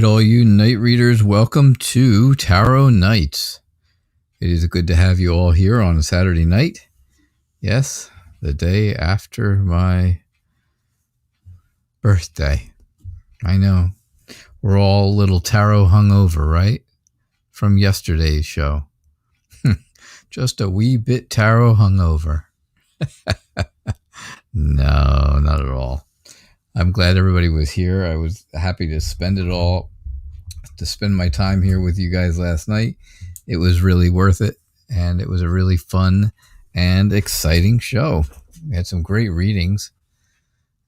right, all you night readers, welcome to Tarot Nights. It is good to have you all here on a Saturday night. Yes, the day after my birthday. I know. We're all a little tarot hungover, right? From yesterday's show. Just a wee bit tarot hungover. No, not at all. I'm glad everybody was here. I was happy to spend my time here with you guys last night. It was really worth it, and it was a really fun and exciting show. We had some great readings,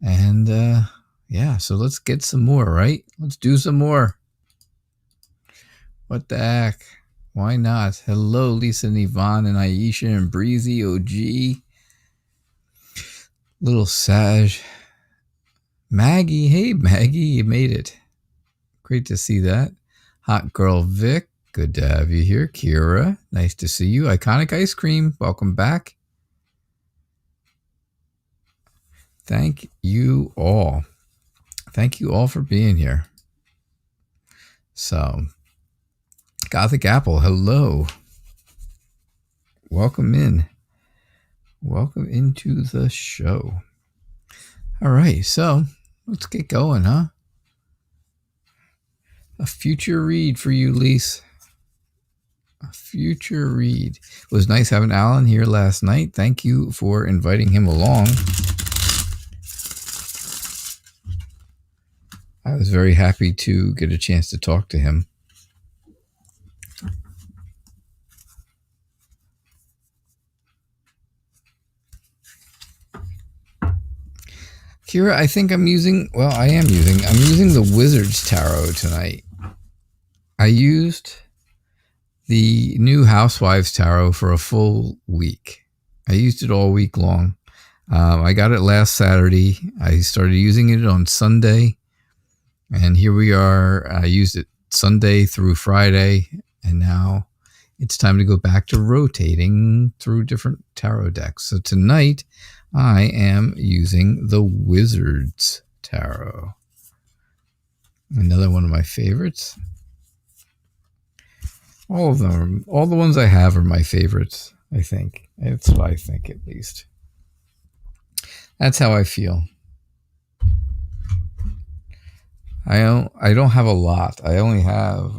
and yeah, so let's get some more, right? Let's do some more. What the heck? Why not? Hello, Lisa and Yvonne and Aisha and Breezy, OG, Little Sag. Maggie, hey Maggie, you made it. Great to see that. Hot Girl Vic, good to have you here. Kira, nice to see you. Iconic Ice Cream, welcome back. Thank you all. Thank you all for being here. So, Gothic Apple, hello. Welcome in. Welcome into the show. All right, so let's get going, huh? A future read for you, Lise. A future read. It was nice having Alan here last night. Thank you for inviting him along. I was very happy to get a chance to talk to him. Kira, I think I'm using the Wizard's Tarot tonight. I used the new Housewives Tarot for a full week. I used it all week long. I got it last Saturday. I started using it on Sunday. And here we are. I used it Sunday through Friday. And now it's time to go back to rotating through different tarot decks. So tonight, I am using the Wizard's Tarot. Another one of my favorites. All of them, all the ones I have are my favorites, I think. That's what I think, at least. That's how I feel. I don't have a lot. I only have,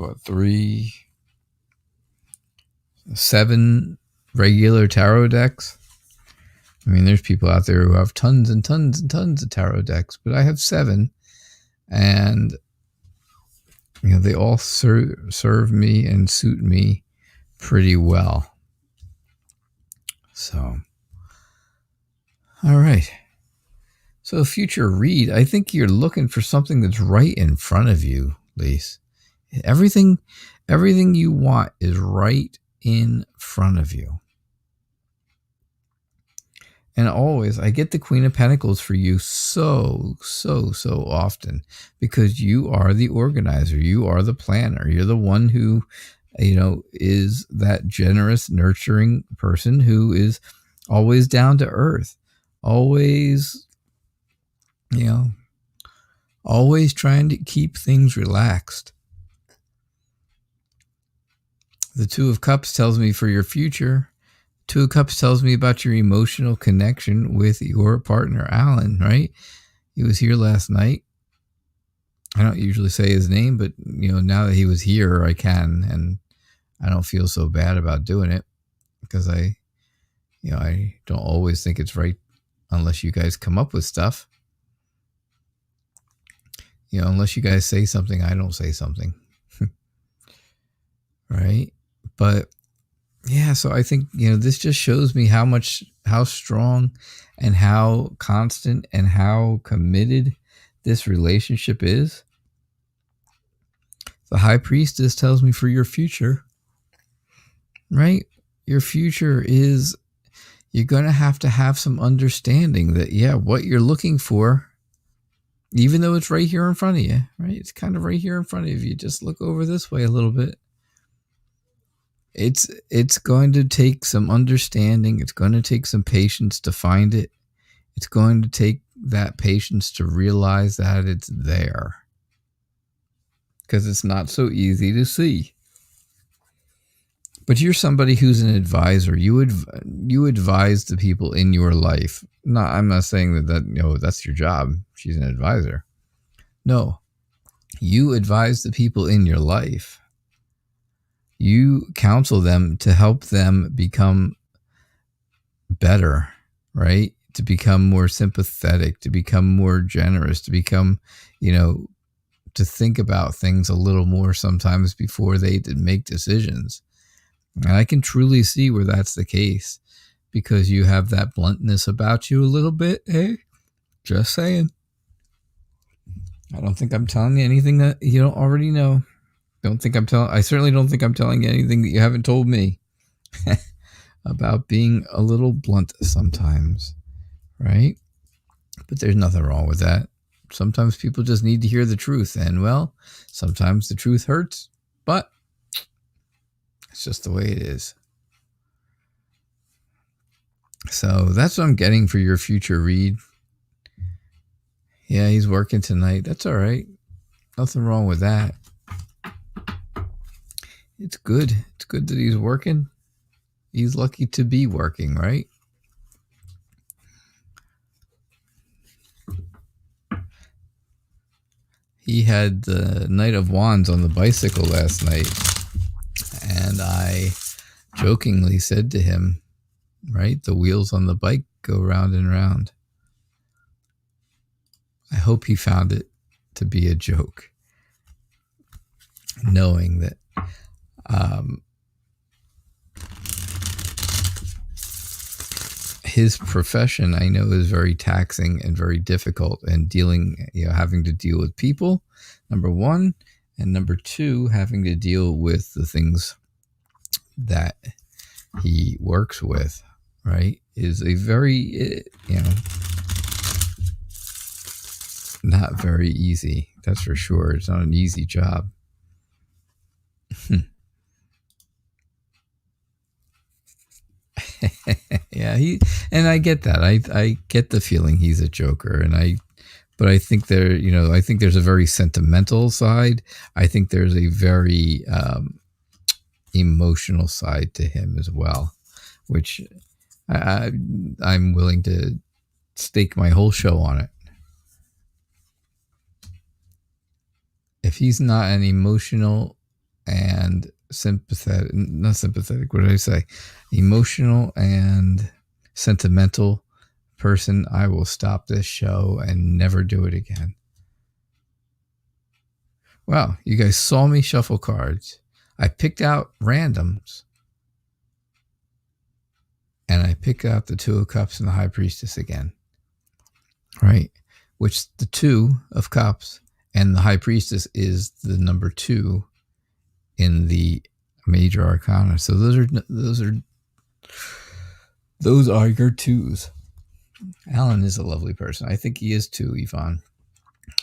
7 regular tarot decks. I mean, there's people out there who have tons and tons and tons of tarot decks, but I have 7, and they all serve me and suit me pretty well. So, all right. So, future read. I think you're looking for something that's right in front of you, Lise. Everything you want is right in front of you. And always, I get the Queen of Pentacles for you so often, because you are the organizer. You are the planner. You're the one who, is that generous, nurturing person who is always down to earth, always, always trying to keep things relaxed. The Two of Cups tells me for your future. Two of Cups tells me about your emotional connection with your partner, Alan, right? He was here last night. I don't usually say his name, but, now that he was here, I can, and I don't feel so bad about doing it, because I don't always think it's right unless you guys come up with stuff. Unless you guys say something, I don't say something. Right? But yeah, so I think, this just shows me how strong and how constant and how committed this relationship is. The High Priestess tells me for your future, right? Your future is, you're going to have some understanding that, what you're looking for, even though it's right here in front of you, right? It's kind of right here in front of you. Just look over this way a little bit. It's going to take some understanding. It's going to take some patience to find it. It's going to take that patience to realize that it's there. because it's not so easy to see. But you're somebody who's an advisor. You advise the people in your life. No, I'm not saying that that's your job. She's an advisor. No, you advise the people in your life. You counsel them to help them become better, right? To become more sympathetic, to become more generous, to become, to think about things a little more sometimes before they make decisions. And I can truly see where that's the case, because you have that bluntness about you a little bit. Hey, just saying. I don't think I'm telling you anything that you don't already know. I certainly don't think I'm telling you anything that you haven't told me about being a little blunt sometimes, right? But there's nothing wrong with that. Sometimes people just need to hear the truth, and sometimes the truth hurts, but it's just the way it is. So that's what I'm getting for your future read. Yeah, he's working tonight. That's all right. Nothing wrong with that. It's good. It's good that he's working. He's lucky to be working, right? He had the Knight of Wands on the bicycle last night. And I jokingly said to him, right, the wheels on the bike go round and round. I hope he found it to be a joke, knowing that his profession, I know, is very taxing and very difficult, and having to deal with people, number one, and number two, having to deal with the things that he works with, right, is a very, not very easy. That's for sure. It's not an easy job. Yeah, and I get that. I get the feeling he's a joker, but I think I think there's a very sentimental side. I think there's a very emotional side to him as well, which I'm willing to stake my whole show on it. If he's not an emotional and not sympathetic, what did I say? Emotional and sentimental person, I will stop this show and never do it again. Wow, you guys saw me shuffle cards. I picked out randoms. And I picked out the Two of Cups and the High Priestess again. Right? Which the Two of Cups and the High Priestess is the number 2 in the major arcana. So those are your twos. Alan is a lovely person. I think he is too, Yvonne.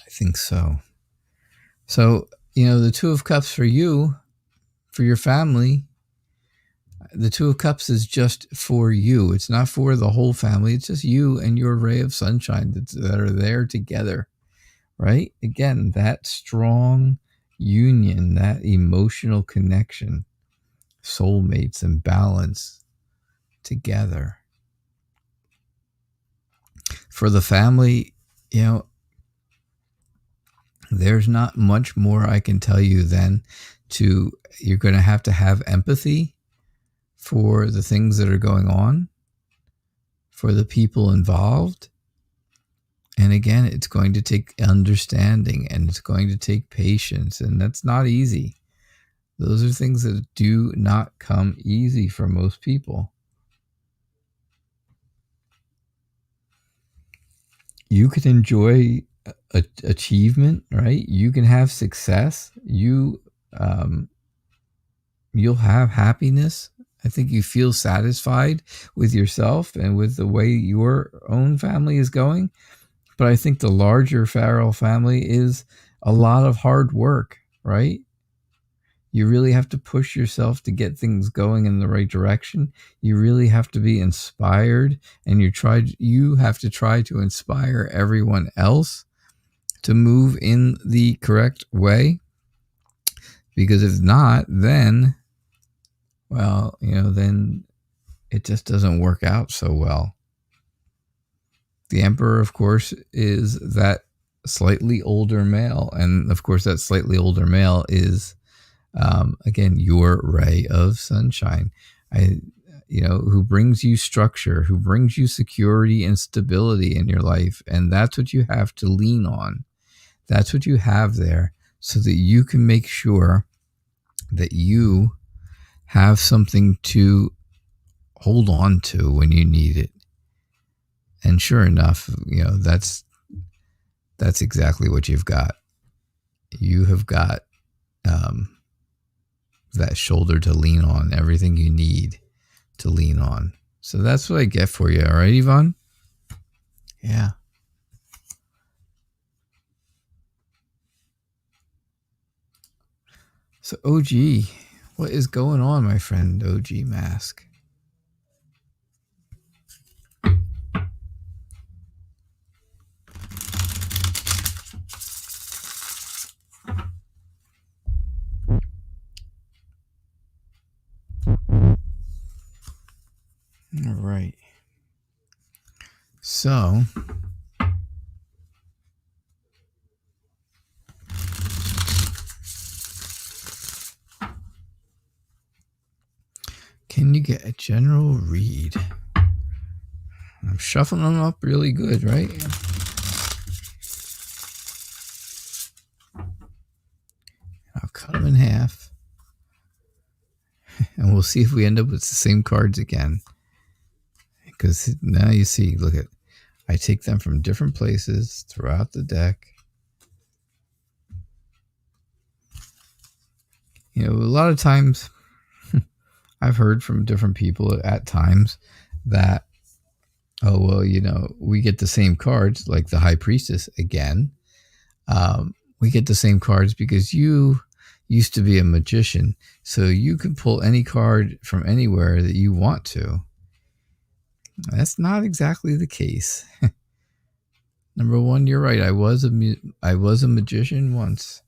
I think so. So, the Two of Cups for you, for your family, the Two of Cups is just for you. It's not for the whole family. It's just you and your ray of sunshine that are there together, right? Again, that strong union, that emotional connection, soulmates and balance together. For the family, there's not much more I can tell you than you're going to have empathy for the things that are going on, for the people involved. And again, it's going to take understanding, and it's going to take patience, and that's not easy. Those are things that do not come easy for most people. You can enjoy achievement, right? You can have success. You'll have happiness. I think you feel satisfied with yourself and with the way your own family is going. But I think the larger Farrell family is a lot of hard work, right? You really have to push yourself to get things going in the right direction. You really have to be inspired, and you have to try to inspire everyone else to move in the correct way. Because if not, then, well, then it just doesn't work out so well. The Emperor, of course, is that slightly older male. And of course, that slightly older male is, again, your ray of sunshine. Who brings you structure, who brings you security and stability in your life. And that's what you have to lean on. That's what you have there so that you can make sure that you have something to hold on to when you need it. And sure enough, that's exactly what you've got. You have got that shoulder to lean on, everything you need to lean on. So that's what I get for you. All right, Yvonne? Yeah. So OG, what is going on, my friend? OG Mask. All right. So, can you get a general read? I'm shuffling them up really good, right? I'll cut them in half. And we'll see if we end up with the same cards again. Because now you see, look at, I take them from different places throughout the deck. A lot of times I've heard from different people at times that, oh, well, we get the same cards, like the High Priestess again. We get the same cards because you used to be a magician, so you can pull any card from anywhere that you want to. That's not exactly the case. Number one, you're right. I was a magician once,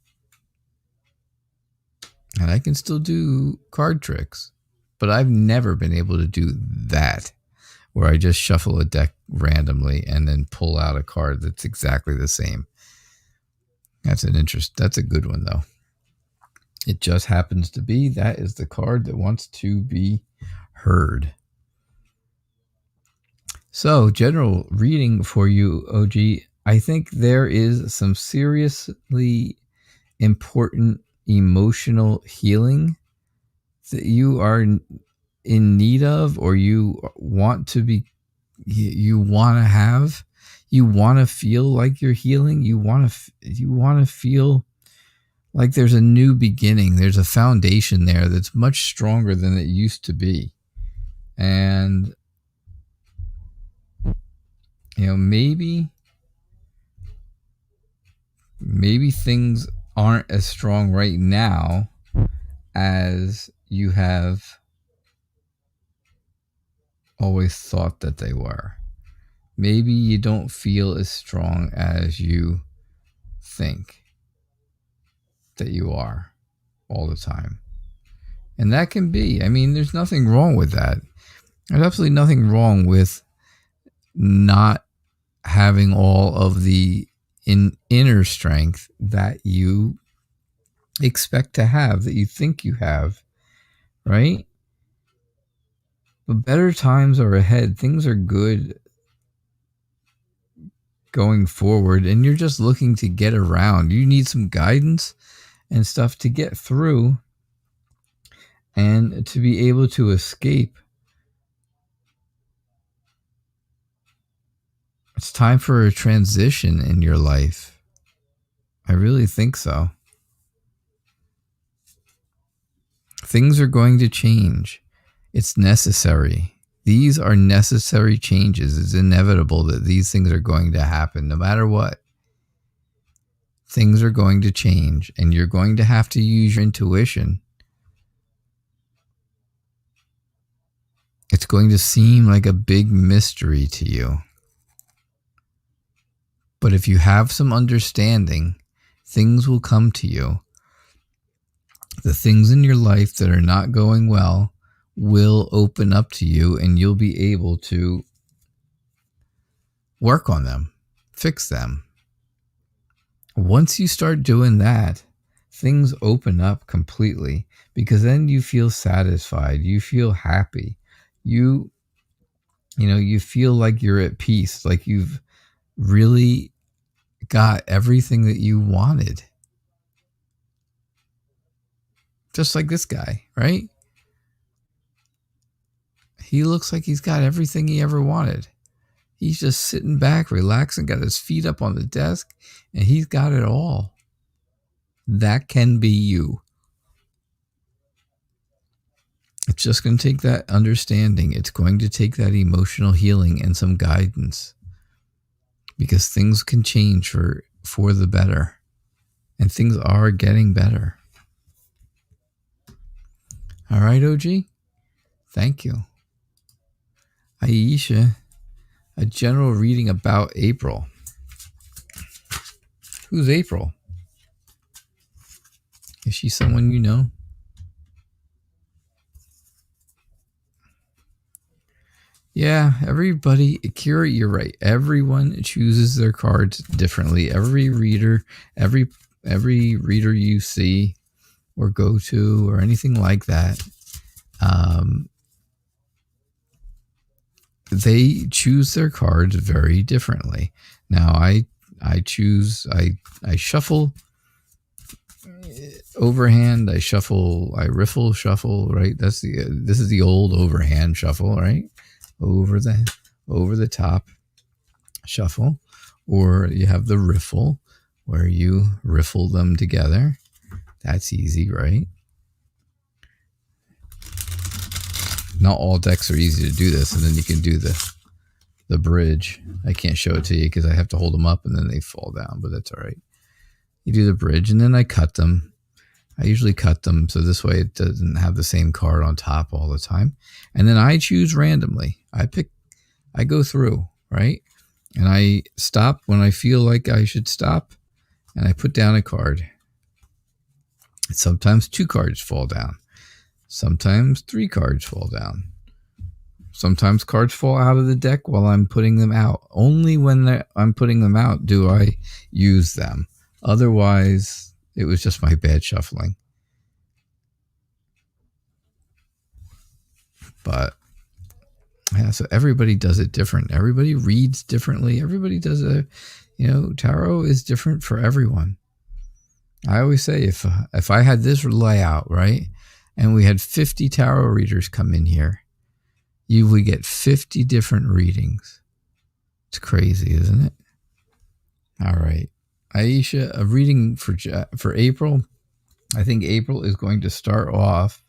and I can still do card tricks, but I've never been able to do that, where I just shuffle a deck randomly and then pull out a card that's exactly the same. That's a good one, though. It just happens to be that is the card that wants to be heard. So, general reading for you, OG. I think there is some seriously important emotional healing that you are in need of, or you want to be, you want to have. You want to feel like you're healing. You want to feel like there's a new beginning. There's a foundation there that's much stronger than it used to be. And, maybe things aren't as strong right now as you have always thought that they were. Maybe you don't feel as strong as you think that you are all the time. And that can be, there's nothing wrong with that. There's absolutely nothing wrong with not having all of the inner strength that you expect to have, that you think you have, right? But better times are ahead. Things are good going forward, and you're just looking to get around. You need some guidance and stuff to get through and to be able to escape. It's time for a transition in your life. I really think so. Things are going to change. It's necessary. These are necessary changes. It's inevitable that these things are going to happen no matter what. Things are going to change, and you're going to have to use your intuition. It's going to seem like a big mystery to you. But if you have some understanding, things will come to you. the things in your life that are not going well will open up to you, and you'll be able to work on them, fix them. Once you start doing that, things open up completely, because then you feel satisfied, you feel happy, you feel like you're at peace, like you've really got everything that you wanted. Just like this guy, right? He looks like he's got everything he ever wanted. He's just sitting back, relaxing, got his feet up on the desk, and he's got it all. That can be you. It's just going to take that understanding. It's going to take that emotional healing and some guidance, because things can change for the better, and things are getting better. All right, OG. Thank you. Aisha, a general reading about April. Who's April? Is she someone you know? Yeah, everybody, Kira, you're right. Everyone chooses their cards differently. Every reader you see or go to or anything like that, they choose their cards very differently. Now, I shuffle overhand, I riffle shuffle, right? This is the old overhand shuffle, right? Over the top shuffle, or you have the riffle where you riffle them together. That's easy, right? Not all decks are easy to do this, and then you can do the bridge. I can't show it to you because I have to hold them up and then they fall down, but that's all right. You do the bridge, and then I cut them. I usually cut them so this way it doesn't have the same card on top all the time. And then I choose randomly. I go through, right? And I stop when I feel like I should stop, and I put down a card. And sometimes 2 cards fall down. Sometimes 3 cards fall down. Sometimes cards fall out of the deck while I'm putting them out. Only when I'm putting them out do I use them. Otherwise, it was just my bad shuffling. But yeah, so everybody does it different. Everybody reads differently. Everybody does tarot is different for everyone. I always say if I had this layout, right, and we had 50 tarot readers come in here, you would get 50 different readings. It's crazy, isn't it? All right. Aisha, a reading for April. I think April is going to start off.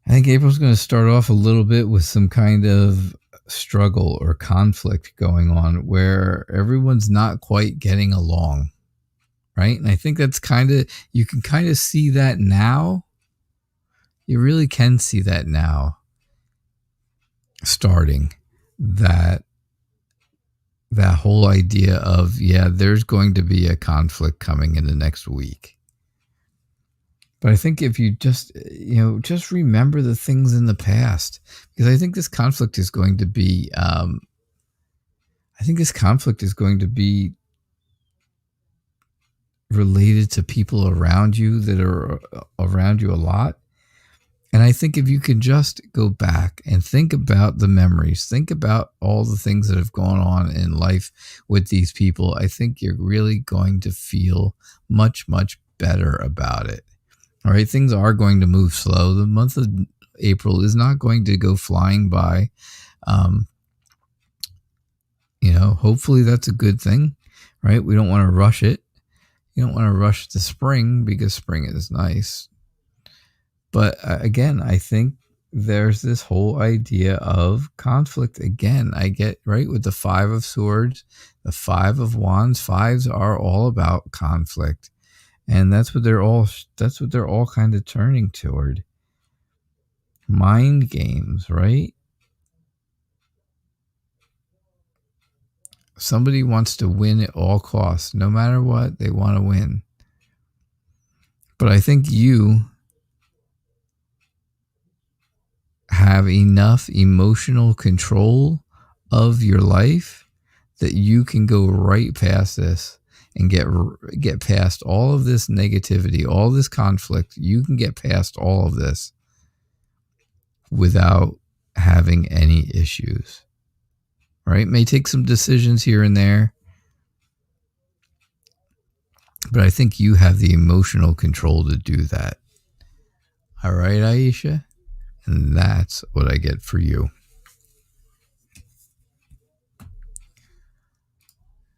I think April's going to start off a little bit with some kind of struggle or conflict going on where everyone's not quite getting along, right? And I think that's you can kind of see that now. You really can see that now starting that whole idea of, there's going to be a conflict coming in the next week. But I think if you just remember the things in the past, because I think this conflict is going to be, related to people around you that are around you a lot. And I think if you can just go back and think about the memories, think about all the things that have gone on in life with these people, I think you're really going to feel much, much better about it. All right, things are going to move slow. The month of April is not going to go flying by. Hopefully that's a good thing, right? We don't want to rush it. You don't want to rush the spring because spring is nice. But again, I think there's this whole idea of conflict. Again, I get right with the 5 of Swords, the 5 of Wands. 5s are all about conflict. And that's what they're all kind of turning toward. Mind games, right? Somebody wants to win at all costs. No matter what, they want to win. But I think you have enough emotional control of your life that you can go right past this and get past all of this negativity, all this conflict. You can get past all of this without having any issues, right? May take some decisions here and there, but I think you have the emotional control to do that. All right, Aisha? And that's what I get for you.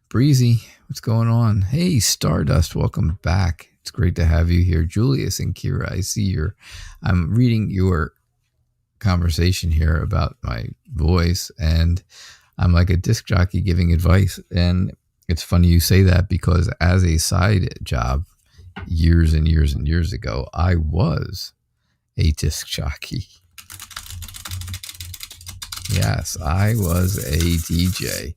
Breezy, what's going on? Hey, Stardust, welcome back. It's great to have you here. Julius and Kira, I see I'm reading your conversation here about my voice, and I'm like a disc jockey giving advice. And it's funny you say that, because as a side job years and years and years ago, I was a disc jockey. Yes, I was a DJ.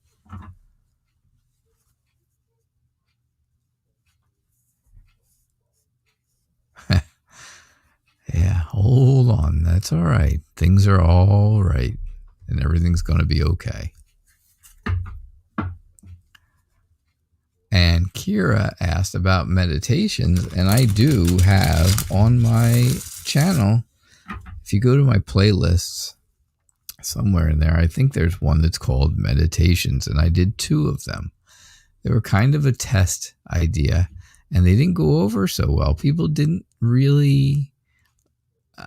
Yeah, hold on. That's all right. Things are all right, and everything's going to be okay. And Kira asked about meditations, and I do have on my channel, if you go to my playlists, somewhere in there, I think there's one that's called Meditations, and I did 2 of them. They were kind of a test idea, and they didn't go over so well. People didn't really...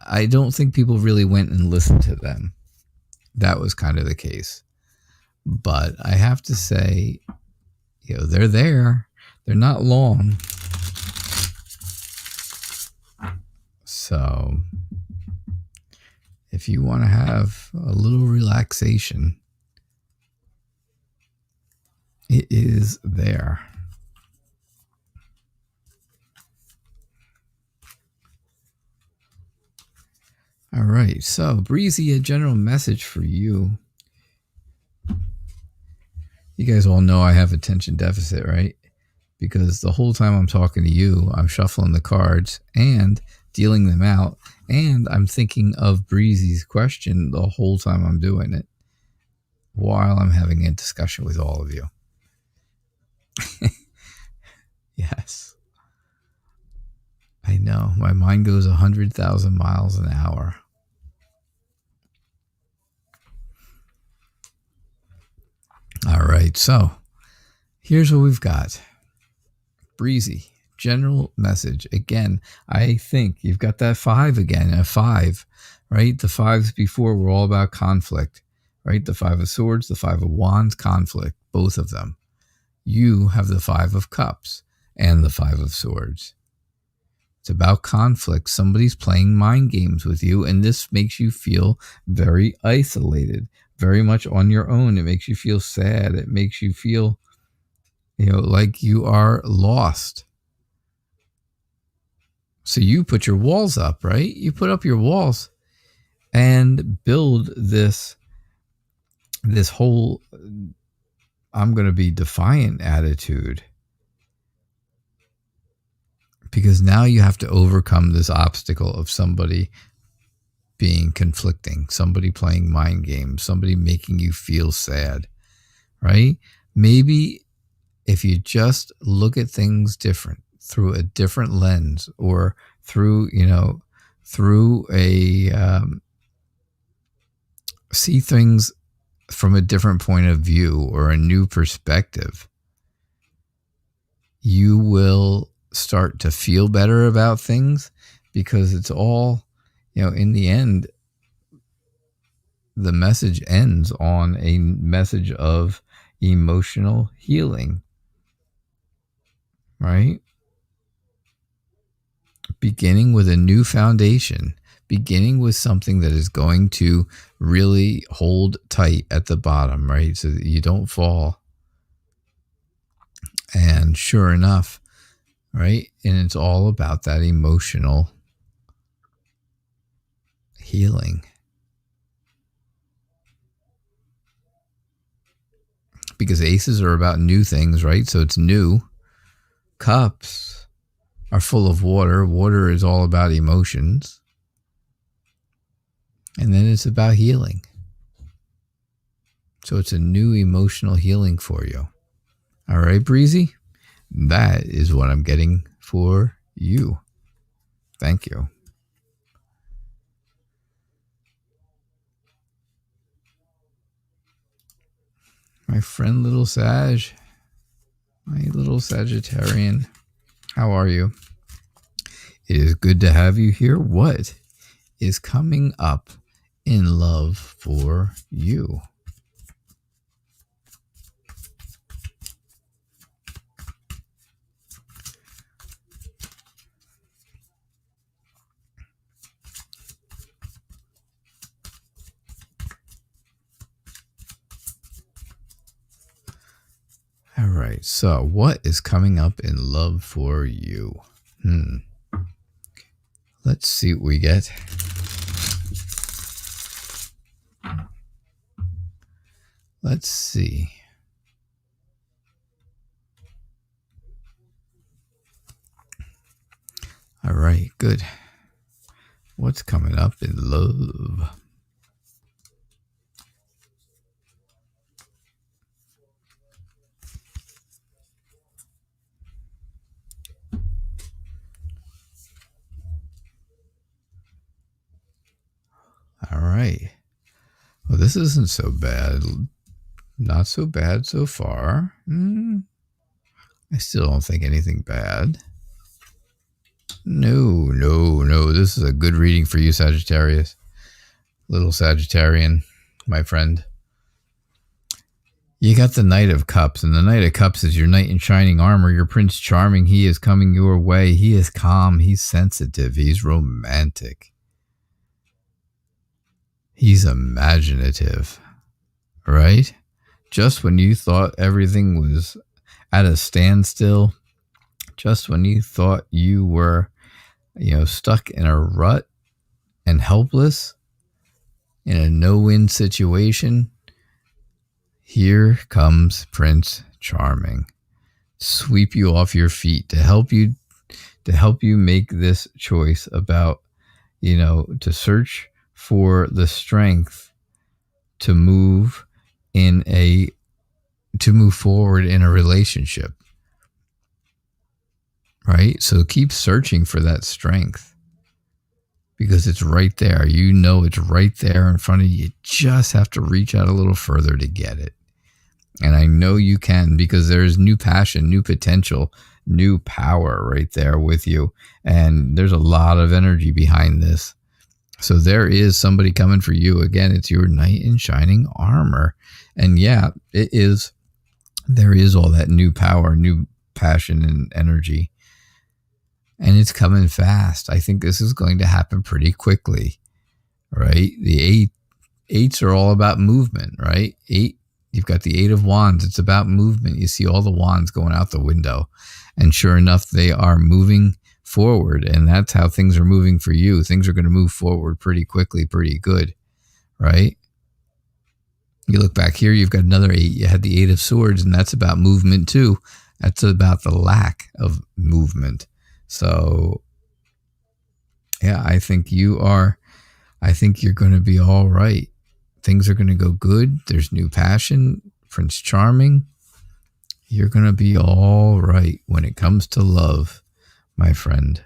I don't think people really went and listened to them. That was kind of the case. But I have to say, they're there. They're not long. So if you want to have a little relaxation, it is there. All right, so Breezy, a general message for you. You guys all know I have attention deficit, right? Because the whole time I'm talking to you, I'm shuffling the cards and dealing them out, and I'm thinking of Breezy's question the whole time I'm doing it, while I'm having a discussion with all of you. Yes. I know. My mind goes 100,000 miles an hour. All right, so here's what we've got. Breezy, general message. Again, I think you've got that 5 again, a 5, right? The 5s before were all about conflict, right? The 5 of Swords, the 5 of Wands, conflict, both of them. You have the 5 of Cups and the 5 of Swords. It's about conflict. Somebody's playing mind games with you, and this makes you feel very isolated, very much on your own. It makes you feel sad. It makes you feel, like you are lost. So you put your walls up, right? You put up your walls and build this whole, I'm going to be defiant attitude. Because now you have to overcome this obstacle of somebody being conflicting, somebody playing mind games, somebody making you feel sad, right? Maybe if you just look at things different, through a different lens, or through, through a, see things from a different point of view or a new perspective, you will start to feel better about things, because it's all, in the end, the message ends on a message of emotional healing, right? Beginning with a new foundation, beginning with something that is going to really hold tight at the bottom, right? So that you don't fall. And sure enough, right? And it's all about that emotional healing. Because aces are about new things, right? So it's new. Cups are full of water. Water is all about emotions. And then it's about healing. So it's a new emotional healing for you. All right, Breezy? That is what I'm getting for you. Thank you. My friend Little Sag. My little Sagittarian. How are you? It is good to have you here. What is coming up in love for you? All right, so what is coming up in love for you? Let's see what we get. Let's see. All right, good. What's coming up in love? All right. Well, this isn't so bad. Not so bad so far. I still don't think anything bad. No. This is a good reading for you, Sagittarius. Little Sagittarian, my friend. You got the Knight of Cups, and the Knight of Cups is your knight in shining armor, your Prince Charming. He is coming your way. He is calm. He's sensitive. He's romantic. He's imaginative, right? Just when you thought everything was at a standstill, just when you thought you were, stuck in a rut and helpless in a no-win situation, here comes Prince Charming. Sweep you off your feet to help you make this choice about, to search for the strength to move forward in a relationship. Right? So keep searching for that strength because it's right there. It's right there in front of you. You just have to reach out a little further to get it. And I know you can because there's new passion, new potential, new power right there with you. And there's a lot of energy behind this. So there is somebody coming for you. Again, it's your knight in shining armor. And yeah, it is. There is all that new power, new passion and energy. And it's coming fast. I think this is going to happen pretty quickly, right? The eights are all about movement, right? You've got the 8 of Wands. It's about movement. You see all the wands going out the window. And sure enough, they are moving forward. And that's how things are moving for you. Things are going to move forward pretty quickly, pretty good, right? You look back here, you've got another 8. You had the 8 of Swords, and that's about movement too. That's about the lack of movement. So, yeah, I think you're going to be all right. Things are going to go good. There's new passion. Prince Charming. You're going to be all right when it comes to love, my friend.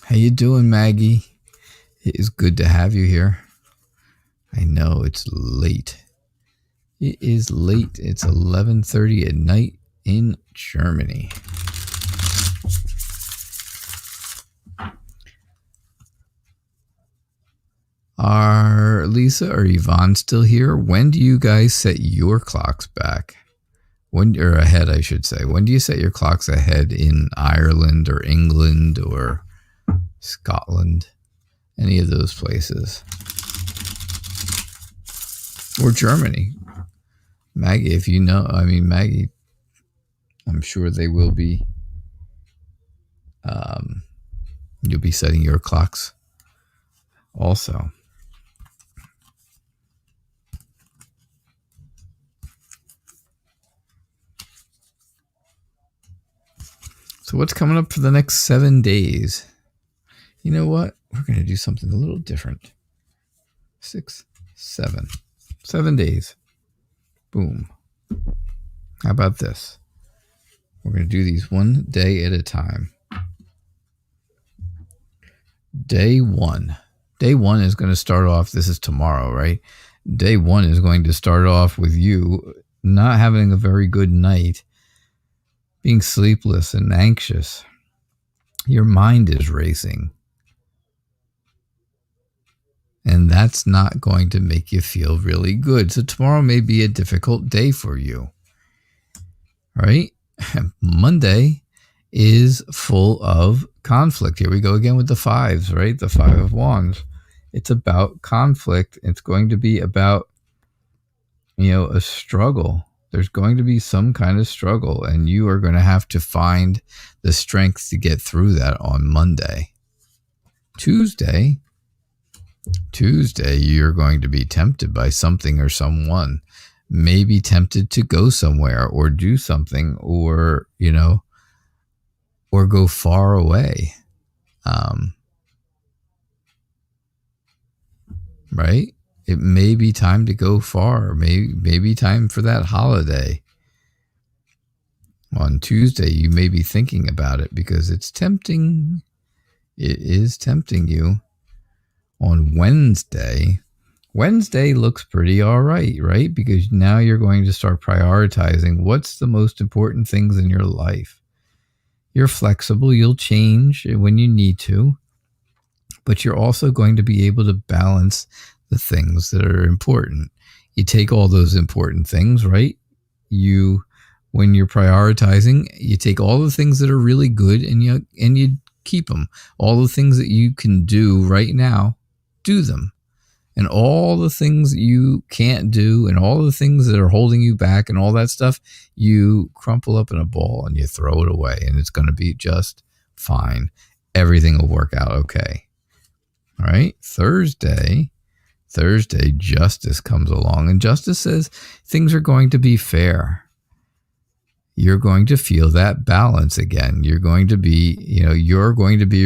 How you doing, Maggie? It is good to have you here. I know it's late. It is late. It's 11:30 at night in Germany. Are Lisa or Yvonne still here? When do you guys set your clocks back? Or ahead, I should say. When do you set your clocks ahead in Ireland or England or Scotland? Any of those places? Or Germany? Maggie, if you know, Maggie, I'm sure they will be, you'll be setting your clocks also. So what's coming up for the next 7 days? You know what? We're going to do something a little different. 6, 7. 7 days. Boom. How about this? We're going to do these one day at a time. Day 1. Day 1 is going to start off, this is tomorrow, right? Day 1 is going to start off with you not having a very good night, being sleepless and anxious. Your mind is racing. And that's not going to make you feel really good. So tomorrow may be a difficult day for you. Right? Monday is full of conflict. Here we go again with the 5s, right? The 5 of Wands. It's about conflict. It's going to be about, a struggle. There's going to be some kind of struggle, and you are going to have to find the strength to get through that on Monday. Tuesday, you're going to be tempted by something or someone. Maybe tempted to go somewhere or do something or, or go far away. Right? It may be time to go far. Maybe time for that holiday. On Tuesday, you may be thinking about it because it's tempting. It is tempting you. On Wednesday looks pretty all right? Because now you're going to start prioritizing what's the most important things in your life. You're flexible. You'll change when you need to. But you're also going to be able to balance the things that are important. You take all those important things, right? When you're prioritizing, you take all the things that are really good and you keep them. All the things that you can do right now, do them. And all the things that you can't do and all the things that are holding you back and all that stuff, you crumple up in a ball and you throw it away and it's going to be just fine. Everything will work out okay. All right. Thursday, justice comes along and justice says things are going to be fair. You're going to feel that balance again. You're going to be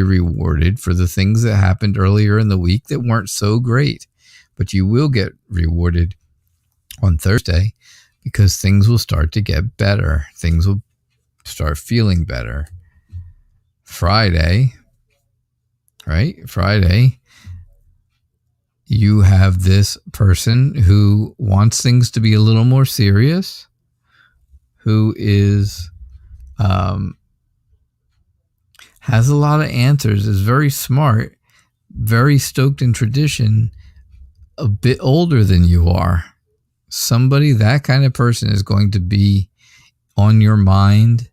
rewarded for the things that happened earlier in the week that weren't so great, but you will get rewarded on Thursday because things will start to get better. Things will start feeling better. Friday, right? Friday, you have this person who wants things to be a little more serious, who is has a lot of answers, is very smart, very stoked in tradition, a bit older than you are. That kind of person is going to be on your mind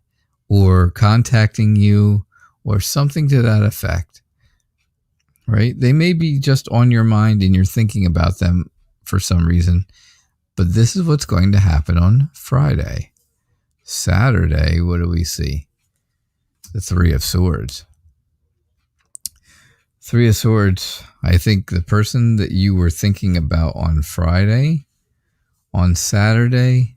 or contacting you or something to that effect. Right? They may be just on your mind and you're thinking about them for some reason, but this is what's going to happen on Friday. Saturday, what do we see? The 3 of Swords. 3 of Swords, I think the person that you were thinking about on Friday, on Saturday,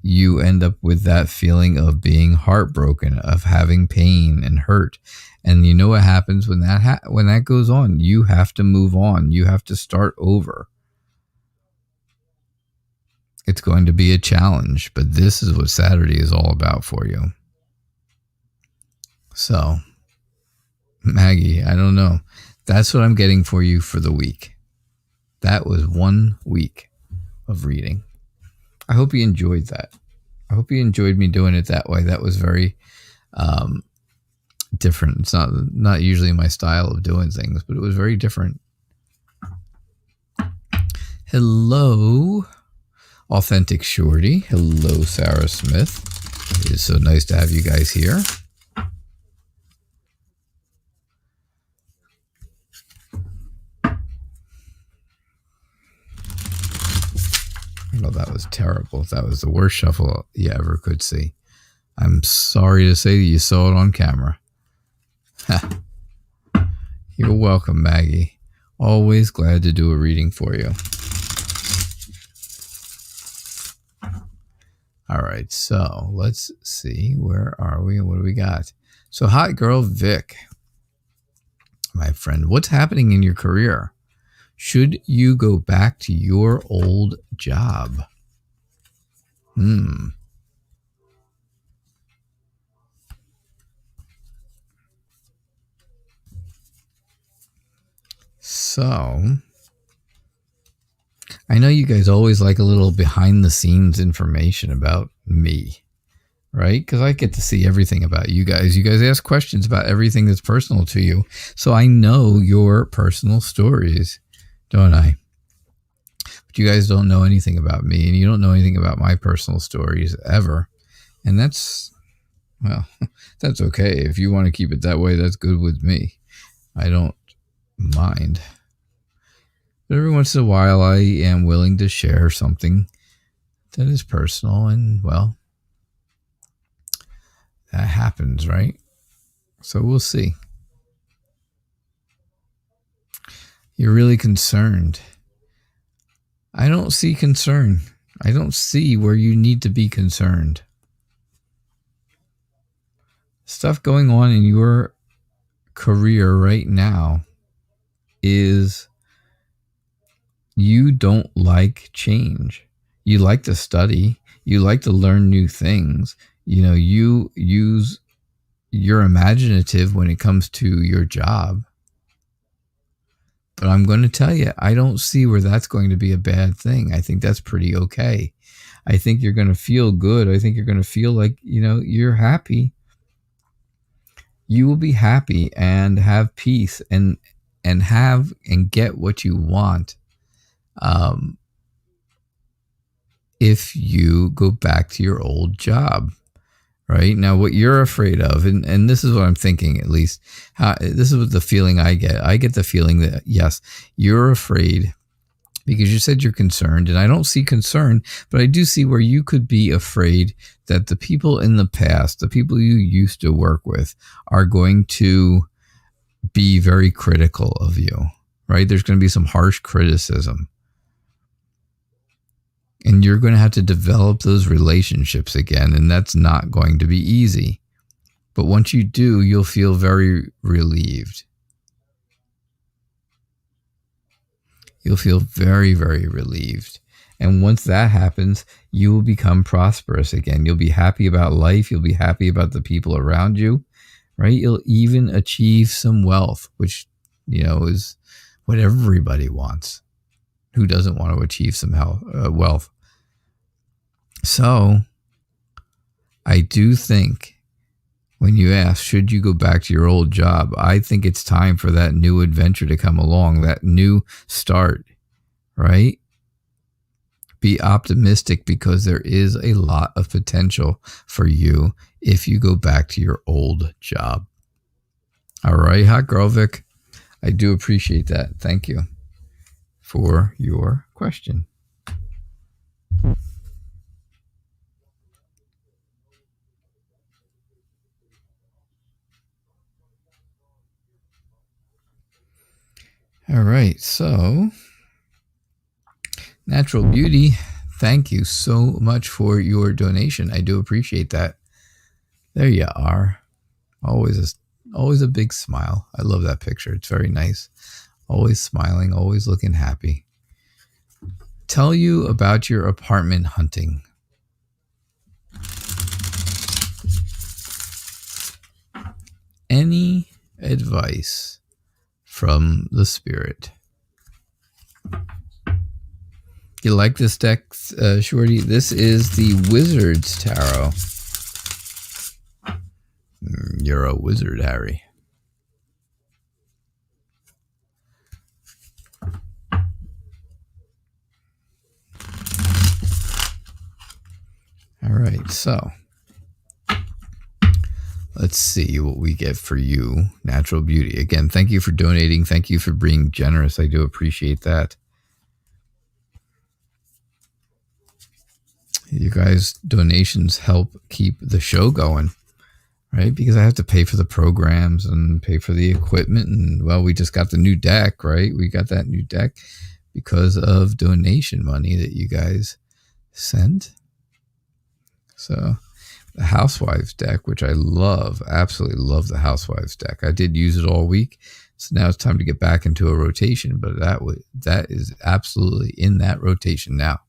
you end up with that feeling of being heartbroken, of having pain and hurt. And you know what happens when that goes on? You have to move on. You have to start over. It's going to be a challenge, but this is what Saturday is all about for you. So, Maggie, I don't know. That's what I'm getting for you for the week. That was 1 week of reading. I hope you enjoyed that. I hope you enjoyed me doing it that way. That was very different. It's not usually my style of doing things, but it was very different. Hello, Authentic Shorty. Hello, Sarah Smith. It is so nice to have you guys here. Oh, that was terrible. That was the worst shuffle you ever could see. I'm sorry to say that you saw it on camera. You're welcome, Maggie. Always glad to do a reading for you. All right, so let's see. Where are we and what do we got? So, hot girl Vic, my friend, what's happening in your career? Should you go back to your old job? So, I know you guys always like a little behind the scenes information about me, right? Because I get to see everything about you guys. You guys ask questions about everything that's personal to you. So I know your personal stories, don't I? But you guys don't know anything about me, and you don't know anything about my personal stories ever. And that's, well, that's okay. If you want to keep it that way, that's good with me. I don't mind. But every once in a while, I am willing to share something that is personal, and, well, that happens, right? So we'll see. You're really concerned. I don't see concern. I don't see where you need to be concerned. Stuff going on in your career right now is you don't like change. You like to study. You like to learn new things. You know, you're imaginative when it comes to your job. But I'm going to tell you, I don't see where that's going to be a bad thing. I think that's pretty okay. I think you're going to feel good. I think you're going to feel like, you know, you're happy. You will be happy and have peace and have and get what you want. If you go back to your old job, right? Now, what you're afraid of, and this is what I'm thinking, at least, this is what the feeling I get. I get the feeling that, yes, you're afraid because you said you're concerned, and I don't see concern, but I do see where you could be afraid that the people in the past, the people you used to work with, are going to be very critical of you, right? There's going to be some harsh criticism. And you're going to have to develop those relationships again, and that's not going to be easy. But once you do, you'll feel very relieved. You'll feel very, very relieved. And once that happens, you will become prosperous again. You'll be happy about life. You'll be happy about the people around you, right? You'll even achieve some wealth, which, you know, is what everybody wants. Who doesn't want to achieve some wealth? So I do think when you ask, should you go back to your old job? I think it's time for that new adventure to come along, that new start, right? Be optimistic because there is a lot of potential for you if you go back to your old job. All right, Hot Girl Vic, I do appreciate that. Thank you for your question. All right, so Natural Beauty, thank you so much for your donation. I do appreciate that. There you are. Always a big smile. I love that picture. It's very nice. Always smiling, always looking happy. Tell you about your apartment hunting. Any advice from the spirit? You like this deck, Shorty? This is the Wizard's Tarot. You're a wizard, Harry. All right, so let's see what we get for you, Natural Beauty. Again, thank you for donating. Thank you for being generous. I do appreciate that. You guys' donations help keep the show going, right? Because I have to pay for the programs and pay for the equipment. And, well, we just got the new deck, right? We got that new deck because of donation money that you guys sent. So the Housewives deck, which I love, absolutely love the Housewives deck. I did use it all week, so now it's time to get back into a rotation, but that is absolutely in that rotation now.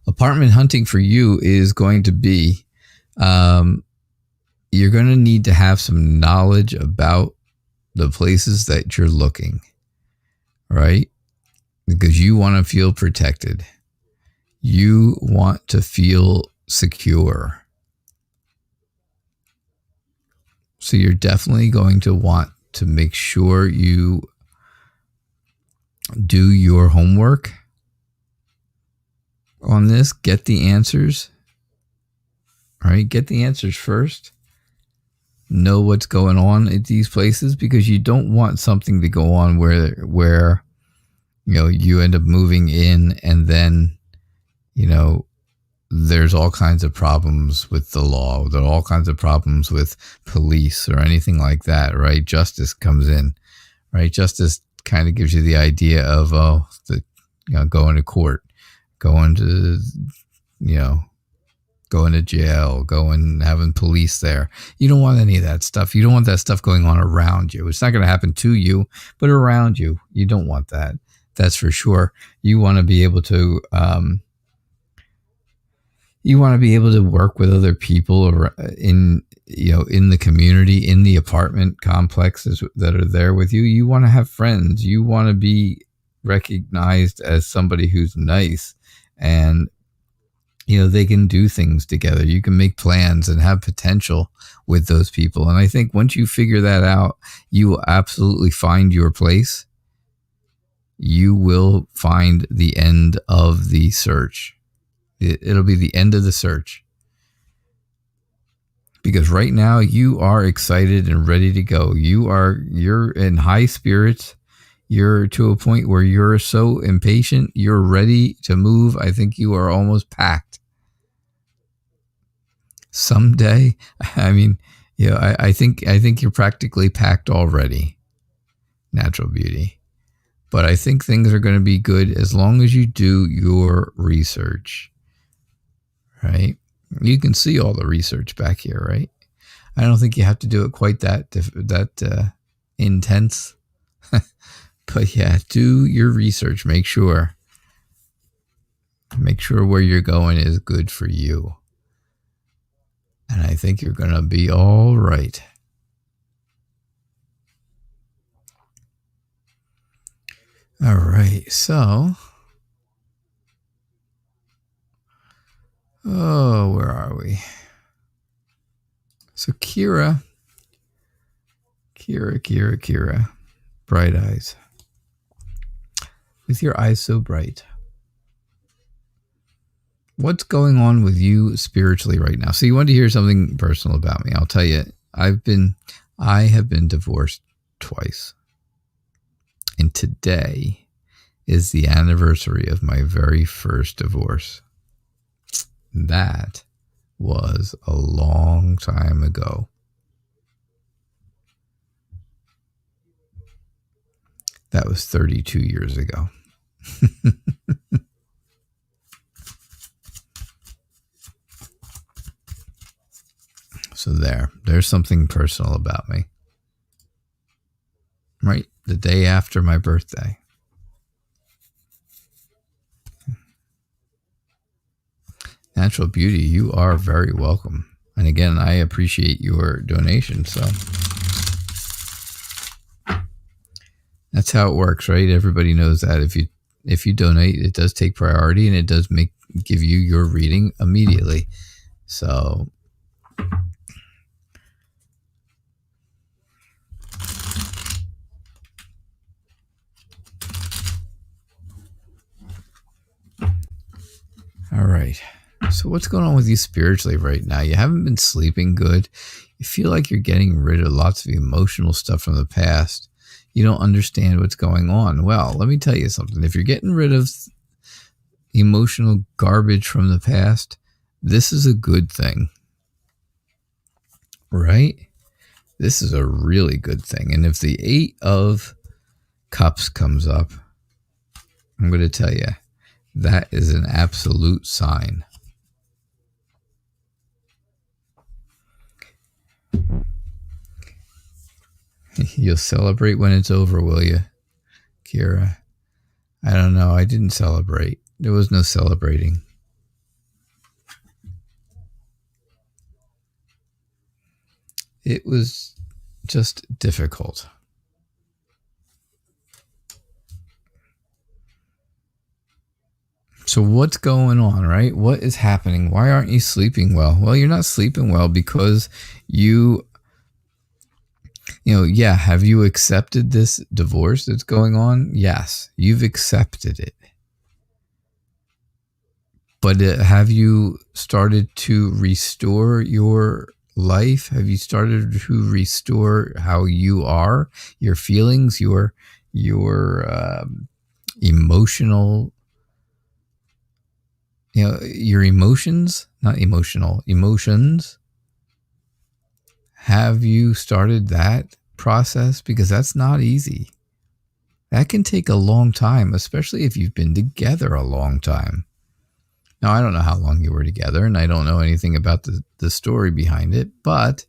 Apartment hunting for you is going to be, you're going to need to have some knowledge about the places that you're looking, right? Because you want to feel protected. You want to feel secure. So you're definitely going to want to make sure you do your homework on this. Get the answers. All right, get the answers first. Know what's going on at these places, because you don't want something to go on where you end up moving in and then there's all kinds of problems with the law. There are all kinds of problems with police or anything like that, right? Justice comes in, right? Justice kind of gives you the idea of going to court, going to jail, having police there. You don't want any of that stuff. You don't want that stuff going on around you. It's not going to happen to you, but around you. You don't want that. That's for sure. You want to be able to work with other people in the community, in the apartment complexes that are there with you. You want to have friends. You want to be recognized as somebody who's nice, and they can do things together. You can make plans and have potential with those people. And I think once you figure that out, you will absolutely find your place. You will find the end of the search. It'll be the end of the search. Because right now you are excited and ready to go. You're in high spirits. You're to a point where you're so impatient. You're ready to move. I think you are almost packed. Someday, I think you're practically packed already, Natural Beauty. But I think things are going to be good as long as you do your research, right? You can see all the research back here, right? I don't think you have to do it quite that intense. But yeah, do your research. Make sure where you're going is good for you. And I think you're going to be all right. All right, so. Oh, where are we? So Kira. Bright eyes. With your eyes so bright. What's going on with you spiritually right now? So you want to hear something personal about me. I'll tell you, I have been divorced twice. And today is the anniversary of my very first divorce. That was a long time ago. That was 32 years ago. So there's something personal about me. Right? The day after my birthday. Natural Beauty, you are very welcome. And again, I appreciate your donation. So that's how it works, right? Everybody knows that if you donate, it does take priority, and it does give you your reading immediately. So all right. So what's going on with you spiritually right now? You haven't been sleeping good. You feel like you're getting rid of lots of emotional stuff from the past. You don't understand what's going on. Well, let me tell you something. If you're getting rid of emotional garbage from the past, this is a good thing. Right? This is a really good thing. And if the 8 of Cups comes up, I'm going to tell you, that is an absolute sign. You'll celebrate when it's over, will you, Kira? I don't know. I didn't celebrate. There was no celebrating. It was just difficult. So what's going on, right? What is happening? Why aren't you sleeping well? Well, you're not sleeping well because have you accepted this divorce that's going on? Yes, you've accepted it. But have you started to restore your life? Have you started to restore how you are, your feelings, your emotional, your emotions, not emotional, emotions? Have you started that process? Because that's not easy. That can take a long time, especially if you've been together a long time. Now, I don't know how long you were together, and I don't know anything about the story behind it, but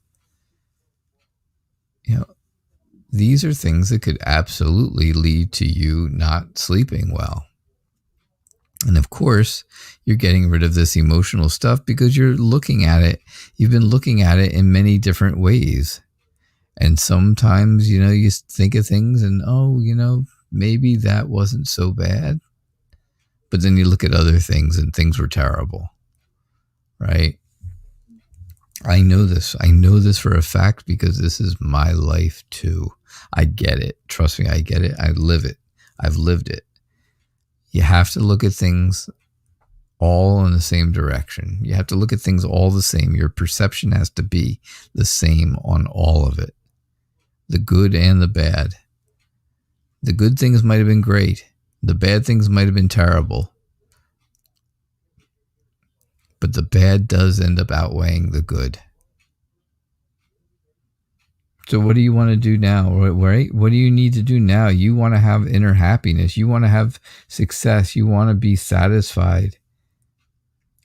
these are things that could absolutely lead to you not sleeping well. And of course, you're getting rid of this emotional stuff because you're looking at it. You've been looking at it in many different ways. And sometimes, you think of things and, maybe that wasn't so bad. But then you look at other things and things were terrible, right? I know this. I know this for a fact because this is my life too. I get it. Trust me, I get it. I live it. I've lived it. You have to look at things all in the same direction. You have to look at things all the same. Your perception has to be the same on all of it. The good and the bad. The good things might have been great. The bad things might have been terrible. But the bad does end up outweighing the good. So what do you want to do now, right? What do you need to do now? You want to have inner happiness. You want to have success. You want to be satisfied.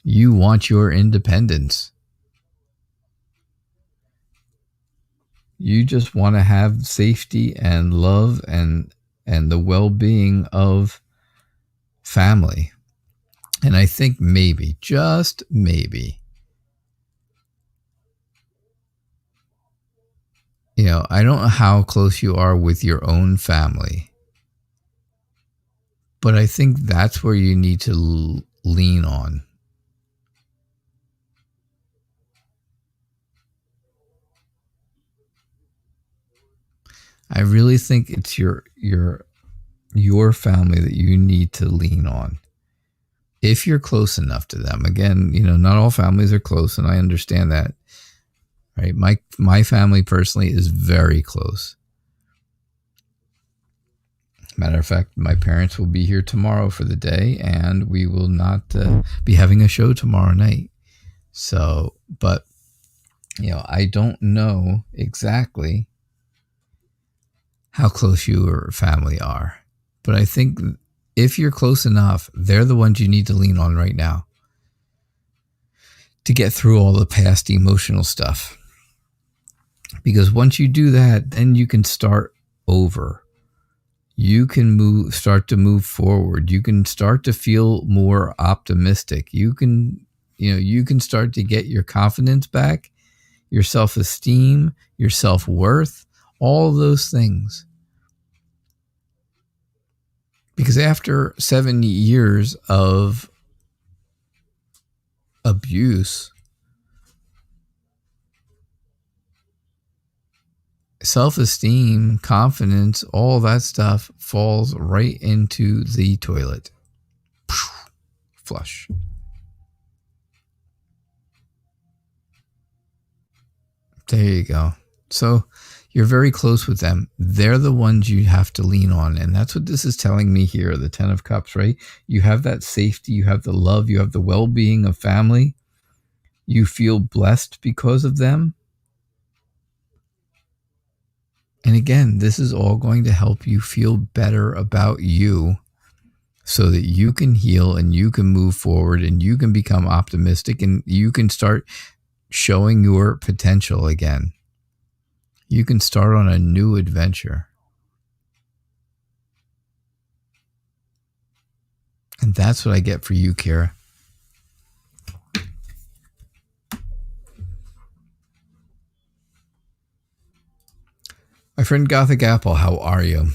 You want your independence. You just want to have safety and love and the well-being of family. And I think maybe, just maybe, I don't know how close you are with your own family, but I think that's where you need to lean on. I really think it's your family that you need to lean on. If you're close enough to them. Again, not all families are close, and I understand that. Right? My family personally is very close. Matter of fact, my parents will be here tomorrow for the day, and we will not be having a show tomorrow night. So, but, I don't know exactly how close your family are. But I think if you're close enough, they're the ones you need to lean on right now to get through all the past emotional stuff. Because once you do that, then you can start over. You can start to move forward. You can start to feel more optimistic. You can start to get your confidence back, your self-esteem, your self-worth, all those things. Because after 7 years of abuse, self-esteem, confidence, all that stuff falls right into the toilet. Flush. There you go. So you're very close with them. They're the ones you have to lean on. And that's what this is telling me here, the 10 of Cups, right? You have that safety, you have the love, you have the well-being of family. You feel blessed because of them. And again, this is all going to help you feel better about you so that you can heal and you can move forward and you can become optimistic and you can start showing your potential again. You can start on a new adventure. And that's what I get for you, Kira. My friend Gothic Apple, how are you?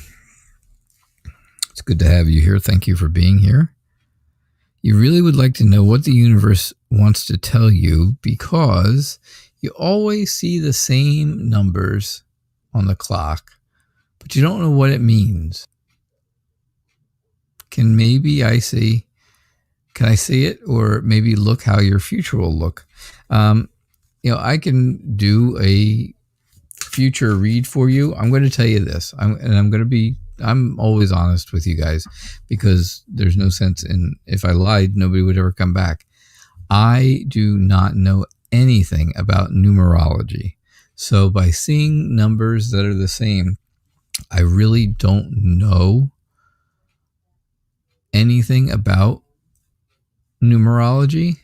It's good to have you here. Thank you for being here. You really would like to know what the universe wants to tell you because you always see the same numbers on the clock, but you don't know what it means. Can I see it, or maybe look how your future will look? I can do a future read for you. I'm going to tell you this, I'm always honest with you guys because there's no sense in, if I lied, nobody would ever come back. I do not know anything about numerology. So by seeing numbers that are the same, I really don't know anything about numerology.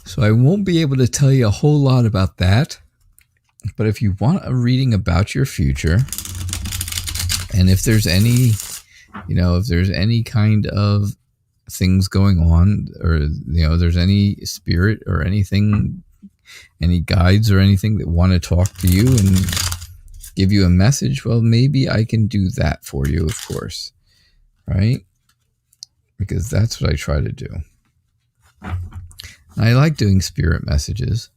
So I won't be able to tell you a whole lot about that. But if you want a reading about your future, and if there's any kind of things going on, or there's any spirit or anything, any guides or anything that want to talk to you and give you a message, well, maybe I can do that for you, of course, right? Because that's what I try to do. I like doing spirit messages.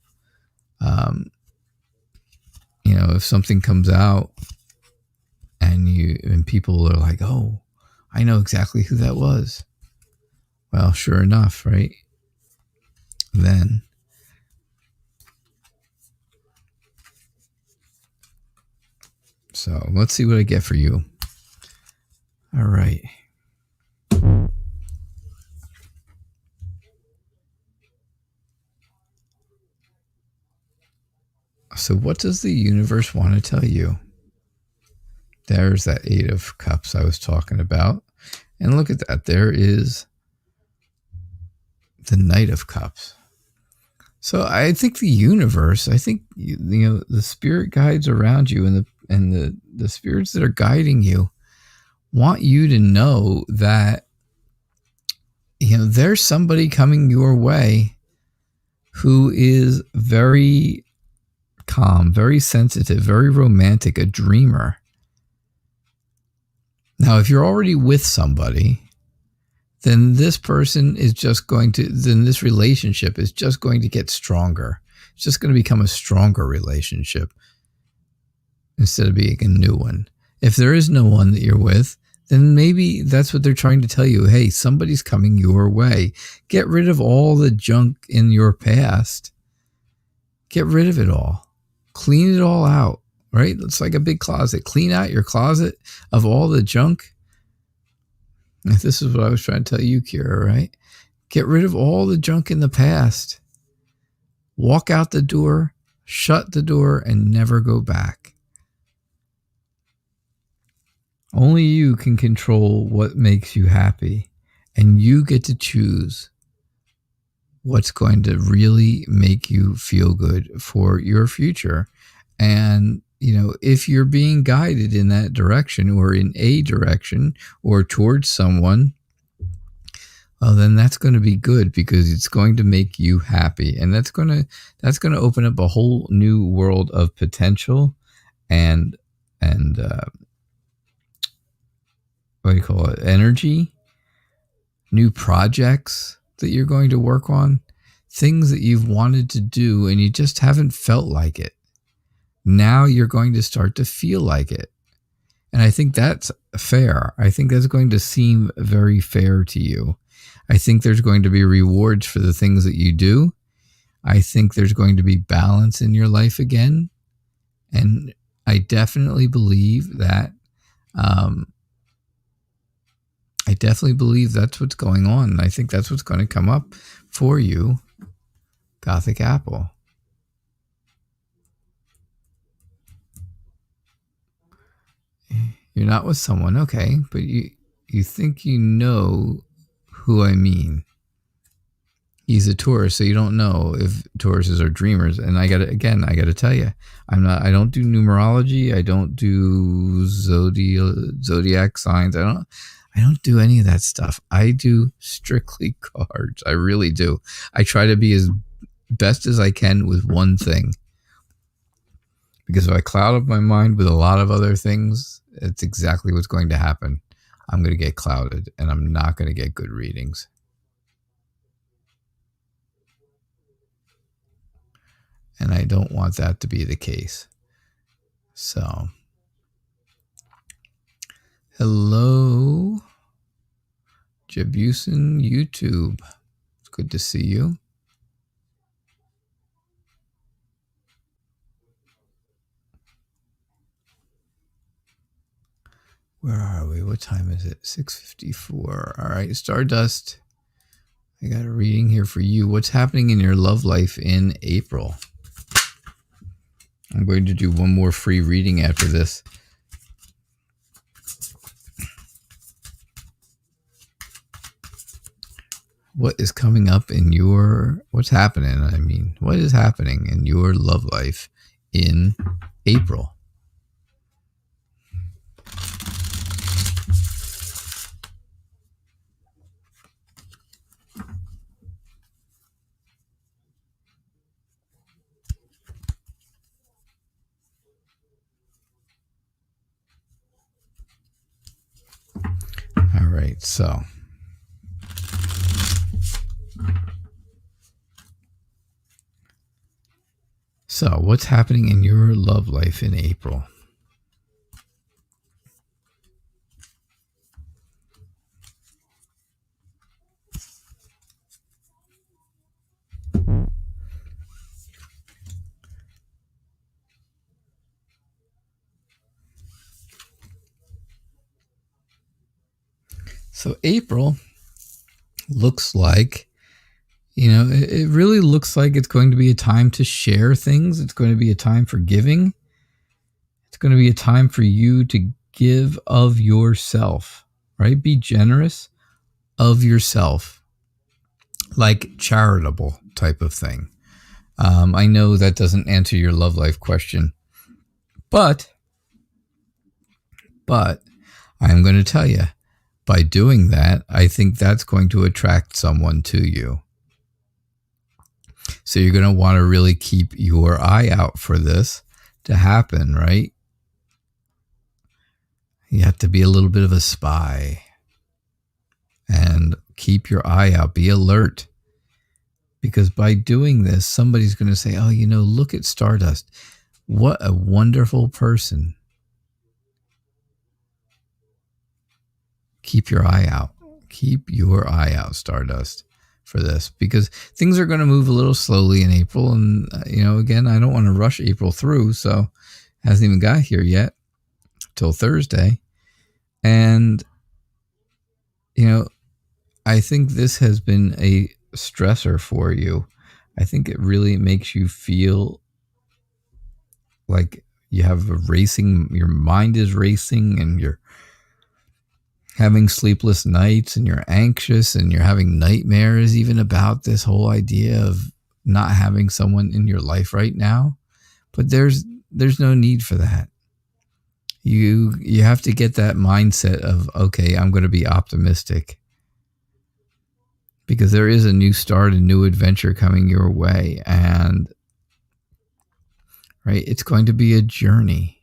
If something comes out and people are like, oh, I know exactly who that was. Well, sure enough, right? Then so let's see what I get for you. All right. So what does the universe want to tell you? There's that 8 of Cups I was talking about. And look at that. There is the Knight of Cups. So I think the universe, the spirit guides around you and the spirits that are guiding you want you to know that, there's somebody coming your way who is very calm, very sensitive, very romantic, a dreamer. Now, if you're already with somebody, then this relationship is just going to get stronger. It's just going to become a stronger relationship instead of being a new one. If there is no one that you're with, then maybe that's what they're trying to tell you. Hey, somebody's coming your way. Get rid of all the junk in your past. Get rid of it all. Clean it all out, right? It's like a big closet. Clean out your closet of all the junk. This is what I was trying to tell you, Kira, right? Get rid of all the junk in the past. Walk out the door, shut the door, and never go back. Only you can control what makes you happy, and you get to choose what's going to really make you feel good for your future. And, if you're being guided in that direction or in a direction or towards someone, well, then that's going to be good because it's going to make you happy. And that's going to open up a whole new world of potential and what do you call it? Energy, new projects that you're going to work on, things that you've wanted to do and you just haven't felt like it. Now you're going to start to feel like it. And I think that's fair. I think that's going to seem very fair to you. I think there's going to be rewards for the things that you do. I think there's going to be balance in your life again. And I definitely believe that that's what's going on. And I think that's what's going to come up for you, Gothic Apple. You're not with someone, okay, but you think you know who I mean. He's a Taurus, so you don't know if Tauruses are dreamers. And I gotta tell you, I don't do numerology. I don't do zodiac signs. I don't do any of that stuff. I do strictly cards. I really do. I try to be as best as I can with one thing. Because if I cloud up my mind with a lot of other things, it's exactly what's going to happen. I'm going to get clouded, and I'm not going to get good readings. And I don't want that to be the case. So, hello, Jabusin YouTube. It's good to see you. Where are we? What time is it? 6:54. All right, Stardust. I got a reading here for you. What's happening in your love life in April? I'm going to do one more free reading after this. What is coming up in what's happening? I mean, what is happening in your love life in April? All right, so what's happening in your love life in April? So April looks like, it really looks like it's going to be a time to share things. It's going to be a time for giving. It's going to be a time for you to give of yourself, right? Be generous of yourself, like charitable type of thing. I know that doesn't answer your love life question, but I'm going to tell you, by doing that, I think that's going to attract someone to you. So you're going to want to really keep your eye out for this to happen, right? You have to be a little bit of a spy and keep your eye out. Be alert. Because by doing this, somebody's going to say, oh, look at Stardust. What a wonderful person. Keep your eye out. Keep your eye out, Stardust, for this. Because things are going to move a little slowly in April. And, again, I don't want to rush April through. So it hasn't even got here yet till Thursday. And, I think this has been a stressor for you. I think it really makes you feel like you have your mind is racing, and you're having sleepless nights, and you're anxious, and you're having nightmares even about this whole idea of not having someone in your life right now. But there's no need for that. You have to get that mindset of, okay, I'm going to be optimistic. Because there is a new start, a new adventure coming your way. And, right, it's going to be a journey.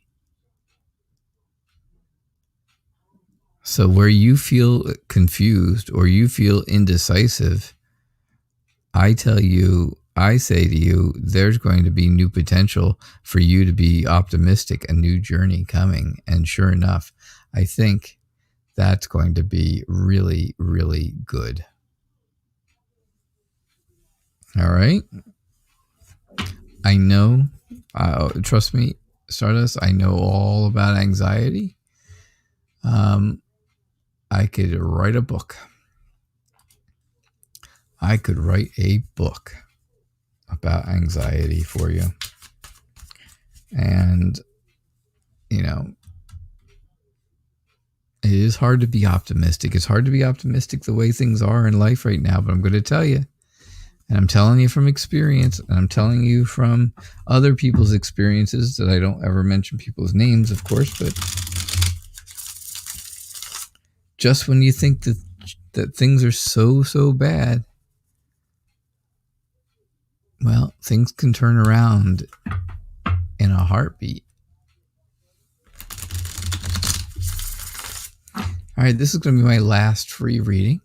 So where you feel confused or you feel indecisive, I say to you, there's going to be new potential for you to be optimistic, a new journey coming. And sure enough, I think that's going to be really, really good. All right. I know, trust me, Stardust, I know all about anxiety. I could write a book. I could write a book about anxiety for you. And, it is hard to be optimistic. It's hard to be optimistic the way things are in life right now, but I'm going to tell you, And I'm telling you from experience, and I'm telling you from other people's experiences that I don't ever mention people's names, of course, but just when you think that things are so bad, well, things can turn around in a heartbeat. All right, this is going to be my last free reading,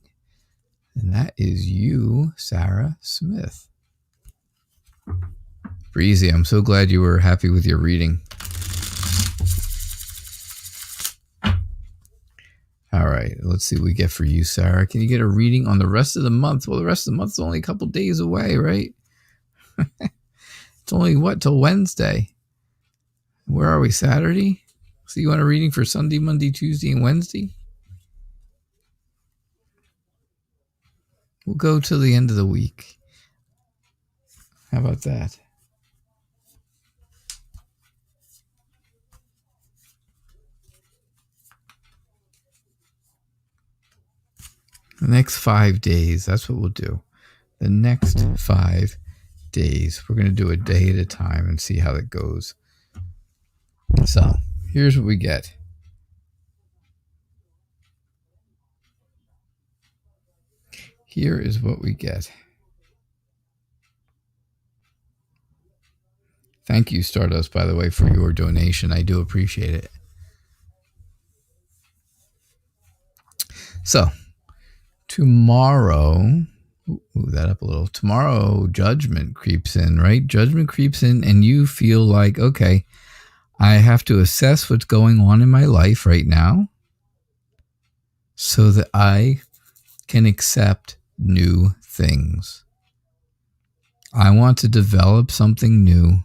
and that is you, Sarah Smith. Breezy, I'm so glad you were happy with your reading. All right, let's see what we get for you, Sarah. Can you get a reading on the rest of the month? Well, the rest of the month is only a couple days away, right? It's only, till Wednesday? Where are we, Saturday? So you want a reading for Sunday, Monday, Tuesday, and Wednesday? We'll go till the end of the week. How about that? The next 5 days, that's what we'll do. The next 5 days. We're going to do a day at a time and see how that goes. So, here's what we get. Here is what we get. Thank you, Stardust, by the way, for your donation. I do appreciate it. So, tomorrow, move that up a little. Tomorrow, judgment creeps in, right? Judgment creeps in and you feel like, okay, I have to assess what's going on in my life right now so that I can accept new things. I want to develop something new.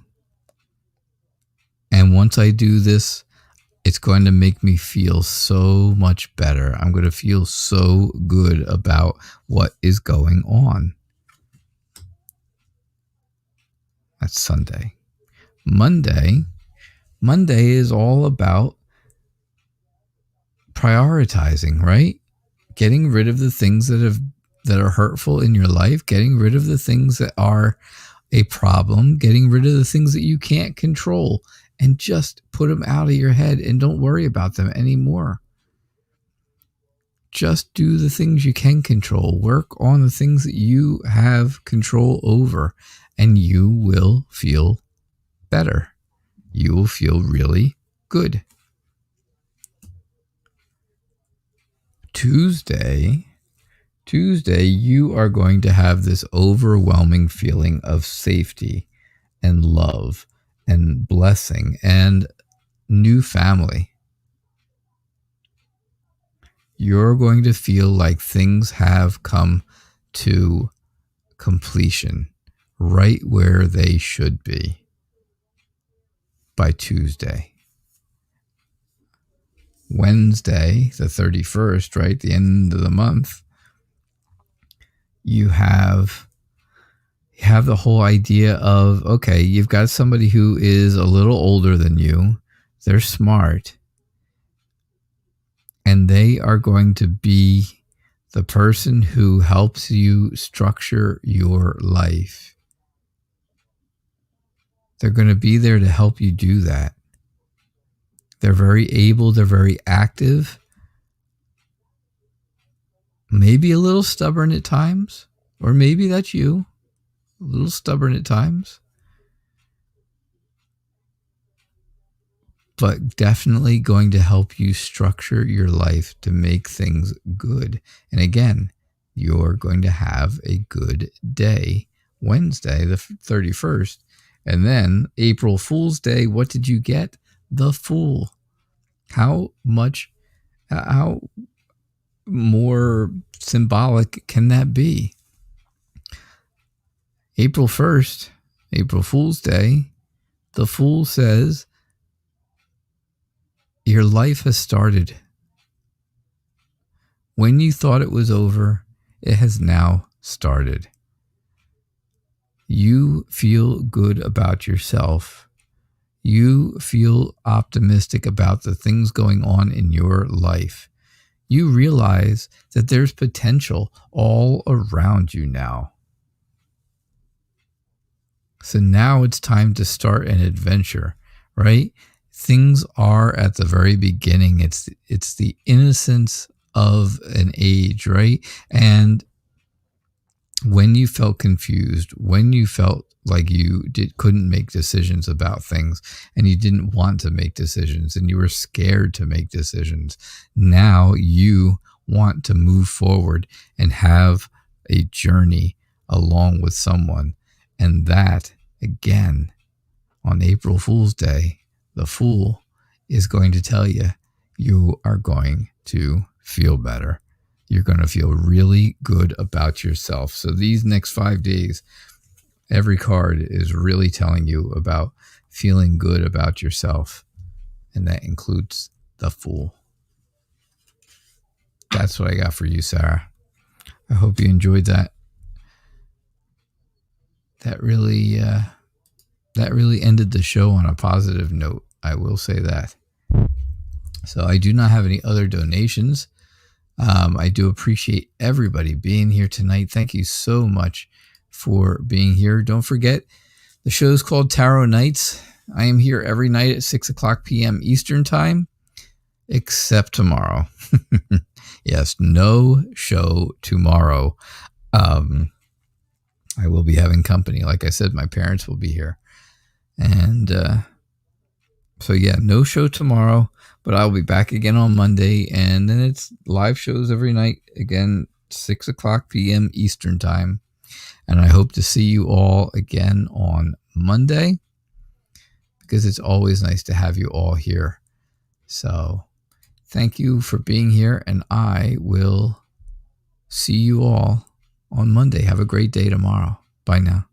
And once I do this, it's going to make me feel so much better. I'm going to feel so good about what is going on. That's Sunday. Monday is all about prioritizing, right? Getting rid of the things that are hurtful in your life, getting rid of the things that are a problem, getting rid of the things that you can't control, and just put them out of your head and don't worry about them anymore. Just do the things you can control. Work on the things that you have control over, and you will feel better. You will feel really good. Tuesday, you are going to have this overwhelming feeling of safety and love and blessing and new family. You're going to feel like things have come to completion right where they should be by Tuesday. Wednesday, the 31st, right, the end of the month, you have the whole idea of, okay, you've got somebody who is a little older than you. They're smart. And they are going to be the person who helps you structure your life. They're going to be there to help you do that. They're very able. They're very active. Maybe a little stubborn at times. Or maybe that's you. A little stubborn at times. But definitely going to help you structure your life to make things good. And again, you're going to have a good day. Wednesday, the 31st. And then April Fool's Day, what did you get? The Fool. How more symbolic can that be? April 1st, April Fool's Day, the Fool says, your life has started. When you thought it was over, it has now started. You feel good about yourself. You feel optimistic about the things going on in your life. You realize that there's potential all around you now. So now it's time to start an adventure, right? Things are at the very beginning. It's the innocence of an age, right? And when you felt confused, when you felt like you couldn't make decisions about things, and you didn't want to make decisions, and you were scared to make decisions, now you want to move forward and have a journey along with someone. And that, again, on April Fool's Day, the Fool is going to tell you, you are going to feel better. You're going to feel really good about yourself. So these next 5 days, every card is really telling you about feeling good about yourself. And that includes the Fool. That's what I got for you, Sarah. I hope you enjoyed that. That really ended the show on a positive note. I will say that. So I do not have any other donations. I do appreciate everybody being here tonight. Thank you so much for being here. Don't forget, the show's called Tarot Nights. I am here every night at 6 o'clock p.m. Eastern Time, except tomorrow. Yes, no show tomorrow. I will be having company. Like I said, my parents will be here. And so, yeah, no show tomorrow, but I'll be back again on Monday. And then it's live shows every night, again, 6 o'clock p.m. Eastern Time. And I hope to see you all again on Monday, because it's always nice to have you all here. So thank you for being here, and I will see you all on Monday. Have a great day tomorrow. Bye now.